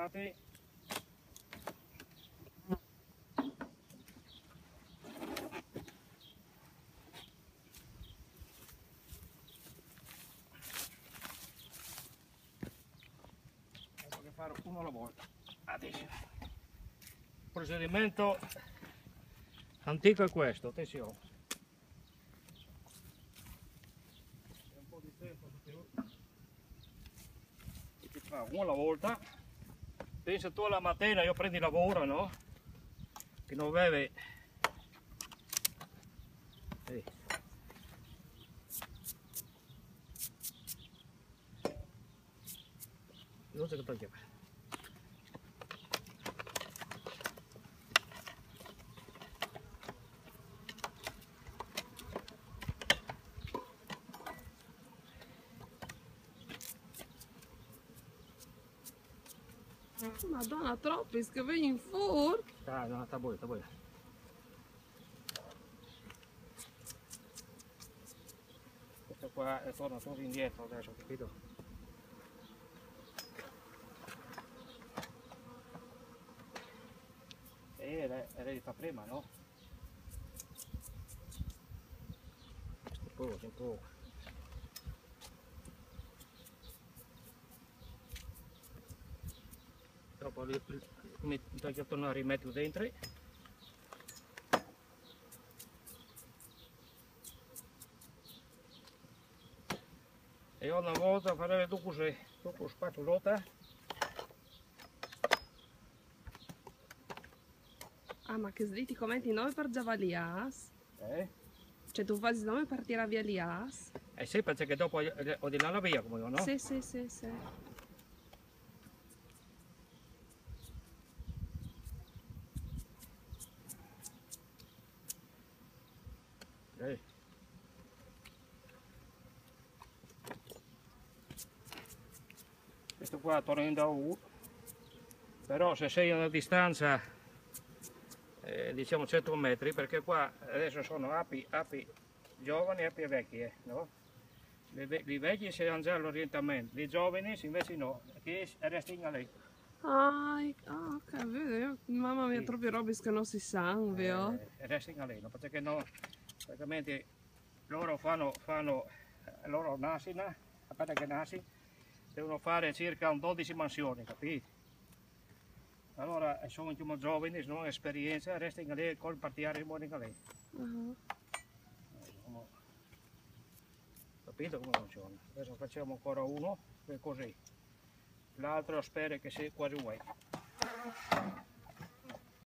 passati. Devo che fare uno alla volta. Adesso. Il procedimento antico è questo, attenzione. C'è un po' di tempo che fa uno alla volta. Pensa tu alla mattina, io prendi lavoro, no? Che non beve. Sì. Non so che toglie. Madonna, troppi che vengono fuori. Ah, no, sta buona, sta buona. Questo qua torna tutto indietro adesso, capito? Era di fa prima, no? Un po'. Dopo mi torno a rimettere dentro. E una volta farei tu così, tu con spatulota. Ah, ma che sliti commenti noi per Giavalias? Cioè tu fai il nome per tirare via Lias? Eh sì, perché dopo ho di là la via come io, no? Sì, sì, sì, sì. Questo qua tornando a U, però se sei a una distanza diciamo 100 metri, perché qua adesso sono api giovani e api vecchie, no? I vecchi si hanno già l'orientamento, i giovani invece no, che restano lì. Ah, ok, vedo. Mamma mia, Sì. troppi robi che non si sanno, vero? Restano lì, no? Perché no, praticamente loro loro nascono, a parte che nascono, devono fare circa 12 mansioni, capito? Allora sono più giovani, non hanno esperienza, restano lì col partiare in modo lì. Capito come funziona? Adesso facciamo ancora uno, così. L'altro spero che sia quasi uguale.